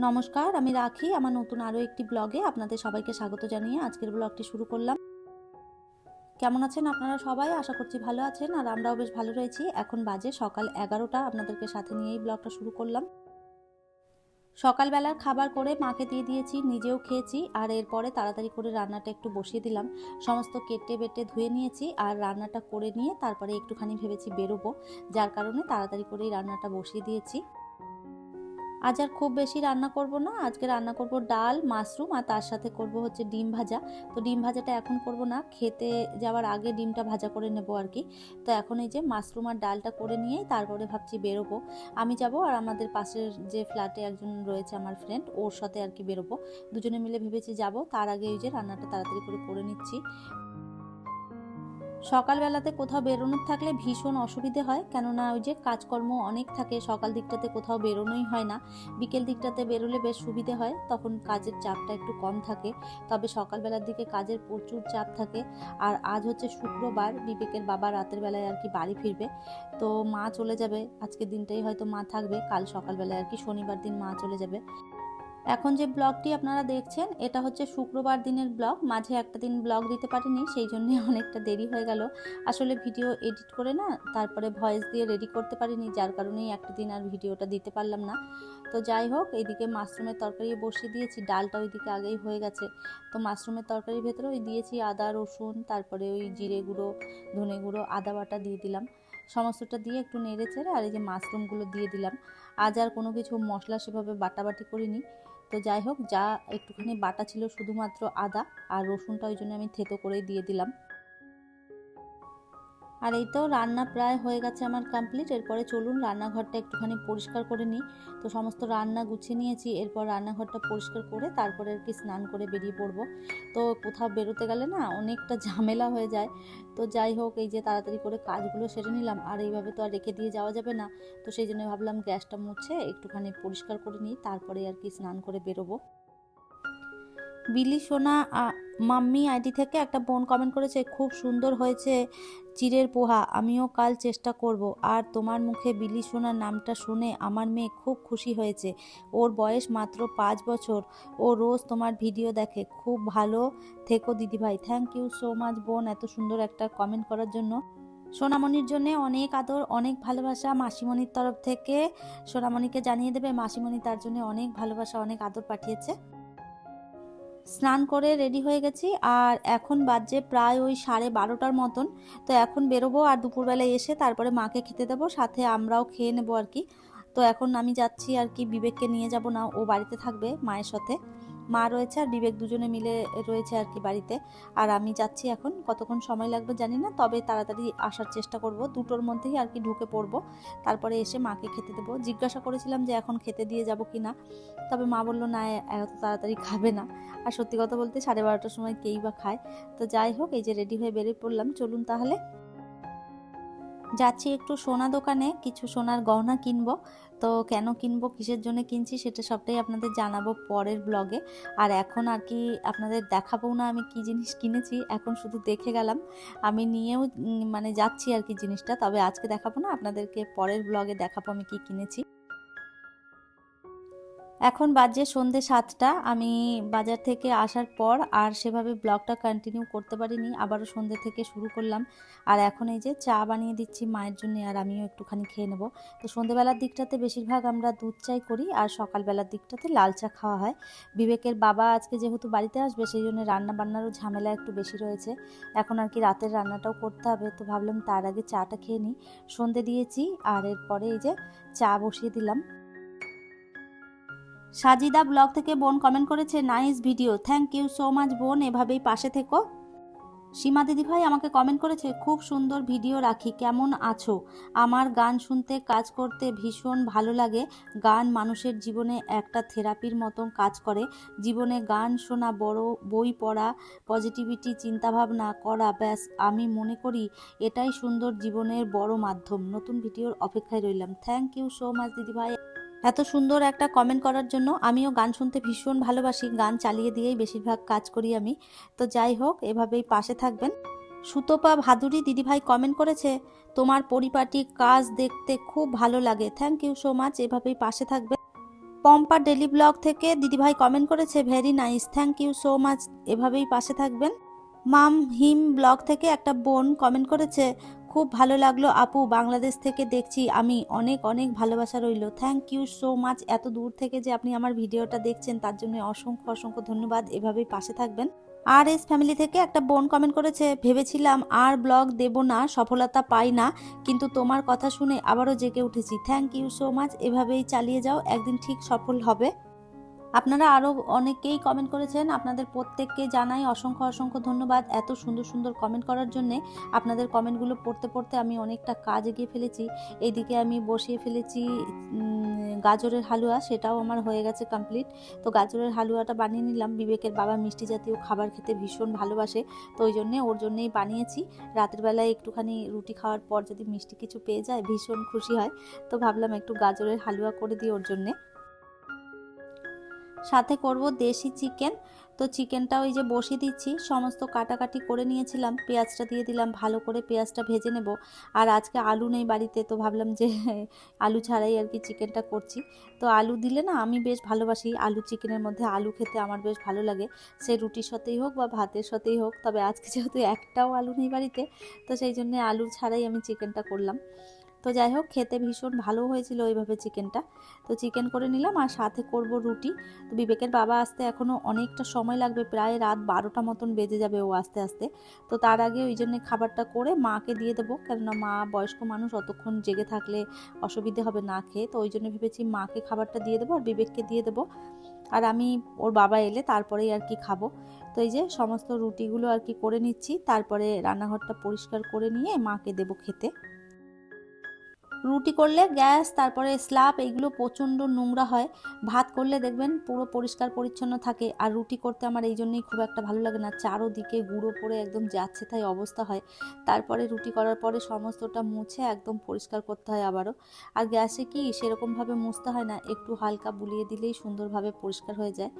নমস্কার, আমি রাখি। আমার নতুন আরও একটি ব্লগে আপনাদের সবাইকে স্বাগত জানিয়ে আজকের ব্লগটি শুরু করলাম। কেমন আছেন আপনারা সবাই? আশা করছি ভালো আছেন, আর আমরাও বেশ ভালো রয়েছি। এখন বাজে সকাল 11টা। আপনাদেরকে সাথে নিয়েই ব্লগটা শুরু করলাম। সকালবেলার খাবার করে মাকে দিয়ে দিয়েছি, নিজেও খেয়েছি, আর এরপরে তাড়াতাড়ি করে রান্নাটা একটু বসিয়ে দিলাম। সমস্ত কেটে বেটে ধুয়ে নিয়েছি, আর রান্নাটা করে নিয়ে তারপরে একটুখানি ভেবেছি বেরোবো, যার কারণে তাড়াতাড়ি করেই রান্নাটা বসিয়ে দিয়েছি। আজ আর খুব বেশি রান্না করব না। আজকে রান্না করব ডাল, মাশরুম, আর তার সাথে করব হচ্ছে ডিম ভাজা। তো ডিম ভাজাটা এখন করব না, খেতে যাওয়ার আগে ডিমটা ভাজা করে নেব আর কি। তো এখন এই যে মাশরুম আর ডালটা করে নিয়েই তারপরে ভাবছি বেরোবো। আমি যাব, আর আমাদের পাশের যে ফ্ল্যাটে একজন রয়েছে আমার ফ্রেন্ড, ওর সাথে আর কি বেরোবো। দুজনে মিলে ভেবেছি যাব। তার আগে এই যে রান্নাটা তাড়াতাড়ি করে নিচ্ছি। সকালবেলাতে কোথাও বেরোনোর থাকলে ভীষণ অসুবিধে হয়, কেননা ওই যে কাজকর্ম অনেক থাকে। সকাল দিকটাতে কোথাও বেরোনোই হয় না, বিকেল দিকটাতে বেরোলে বেশ সুবিধে হয়, তখন কাজের চাপটা একটু কম থাকে। তবে সকালবেলার দিকে কাজের প্রচুর চাপ থাকে। আর আজ হচ্ছে শুক্রবার, বিবেকের বাবা রাতের বেলায় আর কি বাড়ি ফিরবে। তো মা চলে যাবে, আজকের দিনটাই হয়তো মা থাকবে, কাল সকালবেলায় আর কি শনিবার দিন মা চলে যাবে। এখন যে ব্লগটি আপনারা দেখছেন, এটা হচ্ছে শুক্রবার দিনের ব্লগ। মাঝে একটা দিন ব্লগ দিতে পারিনি, সেই জন্য অনেকটা দেরি হয়ে গেল। আসলে ভিডিও এডিট করে না, তারপরে ভয়েস দিয়ে রেডি করতে পারিনি, যার কারণেই একটা দিন আর ভিডিওটা দিতে পারলাম না। তো যাই হোক, এইদিকে মাশরুমের তরকারি বসিয়ে দিয়েছি, ডালটা ওইদিকে আগেই হয়ে গেছে। তো মাশরুমের তরকারির ভেতরে ওই দিয়েছি আদা, রসুন, তারপরে ওই জিরে গুঁড়ো, ধনে গুঁড়ো, আদা বাটা দিয়ে দিলাম। সমস্তটা দিয়ে একটু নেড়ে চেড়ে আর এই যে মাশরুমগুলো দিয়ে দিলাম। আজ আর কোনো কিছু মশলা সেভাবে বাটাবাটি করিনি। তো যাই হোক, যা একটুখানি বাটা ছিল শুধুমাত্র আদা আর রসুনটা, ওই জন্য আমি থেতো করেই দিয়ে দিলাম। আর এই তো রান্না প্রায় হয়ে গেছে আমার কমপ্লিট। এরপরে চলুন রান্নাঘরটা একটুখানি পরিষ্কার করে নিই। তো সমস্ত রান্না গুছিয়ে নিয়েছি, এরপর রান্নাঘরটা পরিষ্কার করে তারপরে আর কি স্নান করে বেরিয়ে পড়বো। তো কোথাও বেরোতে গেলে না অনেকটা ঝামেলা হয়ে যায়। তো যাই হোক, এই যে তাড়াতাড়ি করে কাজগুলো সেরে নিলাম, আর এইভাবে তো আর রেখে দিয়ে যাওয়া যাবে না। তো সেই জন্য ভাবলাম গ্যাসটা মুছে একটুখানি পরিষ্কার করে নিই, তারপরে আর কি স্নান করে বেরোবো। বিলি সোনা মাম্মি আইডি থেকে একটা বোন কমেন্ট করেছে, খুব সুন্দর হয়েছে চিড়ের পোহা, আমিও কাল চেষ্টা করব। আর তোমার মুখে বিলি সোনা নামটা শুনে আমার মেয়ে খুব খুশি হয়েছে। ওর বয়স মাত্র 5 বছর। ও রোজ তোমার ভিডিও দেখে। খুব ভালো থেকো দিদিভাই। থ্যাংক ইউ সো মাচ বোন, এত সুন্দর একটা কমেন্ট করার জন্য। সোনামণির জন্য অনেক আদর, অনেক ভালোবাসা মাসিমণির তরফ থেকে। সোনামণিকে জানিয়ে দেবে মাসিমণি তার জন্য অনেক ভালোবাসা, অনেক আদর পাঠিয়েছে। স্নান করে রেডি হয়ে গেছি, আর এখন বাজে প্রায় ওই 12:30টার মতন। তো এখন বেরোবো, আর দুপুরবেলায় এসে তারপরে মাকে খেতে দেবো, সাথে আমরাও খেয়ে নেবো আর কি। তো এখন আমি যাচ্ছি আর কি, বিবেককে নিয়ে যাব না, ও বাড়িতে থাকবে মায়ের সাথে। মা রয়েছে আর বিবেক দুজনে মিলে রয়েছে আর কি বাড়িতে। আর আমি যাচ্ছি এখন, কতক্ষণ সময় লাগবে জানি না, তবে তাড়াতাড়ি আসার চেষ্টা করব, 2টোর মধ্যেই আর কি ঢুকে পড়বো। তারপরে এসে মাকে খেতে দেবো। জিজ্ঞাসা করেছিলাম যে এখন খেতে দিয়ে যাব কি না, তবে মা বললো না, এত তাড়াতাড়ি খাবে না। আর সত্যি কথা বলতে 12:30টার সময় কেই বা খায়। তো যাই হোক, এই যে রেডি হয়ে বেরিয়ে পড়লাম, চলুন তাহলে। যাচ্ছি একটু সোনা দোকানে, কিছু সোনার গহনা কিনবো। তো কেন কিনবো, কিসের জন্য কিনছি, সেটা সবটাই আপনাদের জানাবো পরের ব্লগে। আর এখন আর কি আপনাদের দেখাবো না আমি কি জিনিস কিনেছি, এখন শুধু দেখে গেলাম। আমি নিয়েও মানে যাচ্ছি আর কি জিনিসটা, তবে আজকে দেখাবো না, আপনাদেরকে পরের ব্লগে দেখাবো আমি কি কিনেছি। এখন বাজে সন্ধে 7টা। আমি বাজার থেকে আসার পর আর সেভাবে ব্লগটা কন্টিনিউ করতে পারিনি, আবারও সন্ধে থেকে শুরু করলাম। আর এখন এই যে চা বানিয়ে দিচ্ছি মায়ের জন্য, আর আমিও একটুখানি খেয়ে নেব। তো সন্ধেবেলার দিকটাতে বেশিরভাগ আমরা দুধ চাই করি, আর সকালবেলার দিকটাতে লাল চা খাওয়া হয়। বিবেকের বাবা আজকে যেহেতু বাড়িতে আসবে, সেই জন্য রান্না বান্নারও ঝামেলা একটু বেশি রয়েছে। এখন আর কি রাতের রান্নাটাও করতে হবে, তো ভাবলাম তার আগে চাটা খেয়ে নিই। সন্ধে দিয়েছি, আর এরপরে এই যে চা বসিয়ে দিলাম। সাজিদা ব্লগ থেকে বোন কমেন্ট করেছে, nice video, thank you so much বোন, এভাবেই পাশে থেকো। সীমা দিদিভাই আমাকে কমেন্ট করেছে, খুব সুন্দর ভিডিও রাখি, কেমন আছো? আমার গান শুনতে, কাজ করতে ভীষণ ভালো লাগে। গান মানুষের জীবনে একটা থেরাপির মতন কাজ করে। জীবনে গান শোনা, বড় বই পড়া, পজিটিভিটি চিন্তাভাবনা করা, ব্যাস আমি মনে করি এটাই সুন্দর জীবনের বড় মাধ্যম। নতুন ভিডিওর অপেক্ষায় রইলাম। থ্যাংক ইউ সো মাচ দিদিভাই এত সুন্দর একটা কমেন্ট করার জন্য। আমিও গান শুনতে ভীষণ ভালোবাসি, গান চালিয়ে দিয়েই বেশিরভাগ কাজ করি আমি। তো যাই হোক, এভাবেই পাশে থাকবেন। সুতপা ভাদুরী দিদিভাই কমেন্ট করেছে, তোমার পরিপাটি কাজ দেখতে খুব ভালো লাগে, থ্যাংক ইউ সো মাচ, এভাবেই পাশে থাকবেন। পম্পা ডেলি ব্লগ থেকে দিদিভাই কমেন্ট করেছে, very nice, thank you so much, এভাবেই পাশে থাকবেন। মাম হিম ব্লগ থেকে একটা বোন কমেন্ট করেছে, খুব ভালো লাগলো আপু, বাংলাদেশ থেকে দেখছি আমি, অনেক অনেক ভালোবাসা রইলো। থ্যাংক ইউ সো মাচ, এত দূর থেকে যে আপনি আমার ভিডিওটা দেখছেন তার জন্য অসংখ্য অসংখ্য ধন্যবাদ, এভাবেই পাশে থাকবেন। আর এস ফ্যামিলি থেকে একটা বোন কমেন্ট করেছে, ভেবেছিলাম আর ব্লগ দেব না, সফলতা পাই না, কিন্তু তোমার কথা শুনে আবারও জেগে উঠেছি। থ্যাংক ইউ সো মাচ, এভাবেই চালিয়ে যাও, একদিন ঠিক সফল হবে। আপনারা আরও অনেকেই কমেন্ট করেছেন, আপনাদের প্রত্যেককে জানাই অসংখ্য অসংখ্য ধন্যবাদ এত সুন্দর সুন্দর কমেন্ট করার জন্যে। আপনাদের কমেন্টগুলো পড়তে পড়তে আমি অনেকটা কাজ এগিয়ে ফেলেছি। এইদিকে আমি বসিয়ে ফেলেছি গাজরের হালুয়া, সেটাও আমার হয়ে গেছে কমপ্লিট। তো গাজরের হালুয়াটা বানিয়ে নিলাম, বিবেকের বাবা মিষ্টি জাতীয় খাবার খেতে ভীষণ ভালোবাসে, তো ওই জন্যে ওর জন্যেই বানিয়েছি। রাতের বেলায় একটুখানি রুটি খাওয়ার পর যদি মিষ্টি কিছু পেয়ে যায় ভীষণ খুশি হয়, তো ভাবলাম একটু গাজরের হালুয়া করে দিই ওর জন্যে। সাথে করব দেশি চিকেন। তো চিকেনটা ওই যে বসিয়ে দিচ্ছি, সমস্ত কাটাকাটি করে নিয়েছিলাম, পেঁয়াজটা দিয়ে দিলাম, ভালো করে পেঁয়াজটা ভেজে নেব। আর আজকে আলু নেই বাড়িতে, তো ভাবলাম যে আলু ছাড়াই আর কি চিকেনটা করছি। তো আলু দিলে না আমি বেশ ভালোবাসি, আলু চিকেনের মধ্যে আলু খেতে আমার বেশ ভালো লাগে, সে রুটির সাথেই হোক বা ভাতের সাথেই হোক। তবে আজকে যেহেতু একটাও আলু নেই বাড়িতে, তো সেই জন্যে আলু ছাড়াই আমি চিকেনটা করলাম। তো যাই হোক, খেতে ভীষণ ভালো হয়েছিল ওইভাবে চিকেনটা। তো চিকেন করে নিলাম, আর সাথে করব রুটি। তো বিবেকের বাবা আসতে এখনও অনেকটা সময় লাগবে, প্রায় রাত 12টা মতন বেজে যাবে ও আস্তে আস্তে। তো তার আগে ওই জন্য খাবারটা করে মাকে দিয়ে দেবো, কেননা মা বয়স্ক মানুষ, অতক্ষণ জেগে থাকলে অসুবিধে হবে না খেয়ে। তো ওই জন্য ভেবেছি মাকে খাবারটা দিয়ে দেবো আর বিবেককে দিয়ে দেবো, আর আমি ওর বাবা এলে তারপরেই আর কি খাবো। তো এই যে সমস্ত রুটিগুলো আর কি করে নিচ্ছি, তারপরে রান্নাঘরটা পরিষ্কার করে নিয়ে মাকে দেবো খেতে। রুটি করলে গ্যাস, তারপরে স্ল্যাব, এইগুলো প্রচণ্ড নোংরা হয়। ভাত করলে দেখবেন পুরো পরিষ্কার পরিচ্ছন্ন থাকে। আর রুটি করতে আমার এই জন্যই খুব একটা ভালো লাগে না, চারোদিকে গুঁড়ো পড়ে একদম যাচ্ছে তাই অবস্থা হয়। তারপরে রুটি করার পরে সমস্তটা মুছে একদম পরিষ্কার করতে হয় আবারও। আর গ্যাসে কি সেরকমভাবে মুছতে হয় না, একটু হালকা বুলিয়ে দিলেই সুন্দরভাবে পরিষ্কার হয়ে যায়।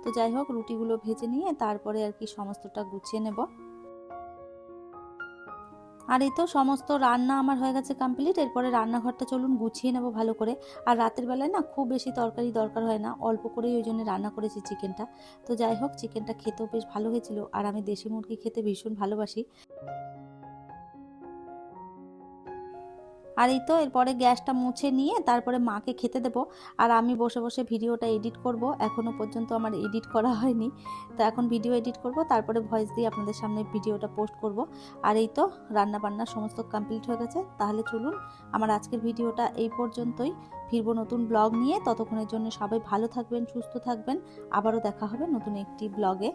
তো যাই হোক, রুটিগুলো ভেজে নিয়ে তারপরে আর কি সমস্তটা গুছিয়ে নেব। আর এই তো সমস্ত রান্না আমার হয়ে গেছে কমপ্লিট। এরপরে রান্নাঘরটা চলুন গুছিয়ে নেবো ভালো করে। আর রাতের বেলায় না খুব বেশি তরকারি দরকার হয় না, অল্প করেই ওই জন্য রান্না করেছি চিকেনটা। তো যাই হোক, চিকেনটা খেতেও বেশ ভালো হয়েছিল, আর আমি দেশি মুরগি খেতে ভীষণ ভালোবাসি। আর এই তো এরপরে গ্যাসটা মুছে নিয়ে তারপরে মাকে খেতে দেবো, আর আমি বসে বসে ভিডিওটা এডিট করব। এখনও পর্যন্ত আমার এডিট করা হয়নি, তো এখন ভিডিও এডিট করব, তারপরে ভয়েস দিয়ে আপনাদের সামনে ভিডিওটা পোস্ট করব। আর এই তো রান্না বান্না সমস্ত কমপ্লিট হয়ে গেছে। তাহলে চলুন, আমার আজকের ভিডিওটা এই পর্যন্তই। ফিরবো নতুন ব্লগ নিয়ে, ততক্ষণের জন্য সবাই ভালো থাকবেন, সুস্থ থাকবেন। আবারও দেখা হবে নতুন একটি ব্লগে।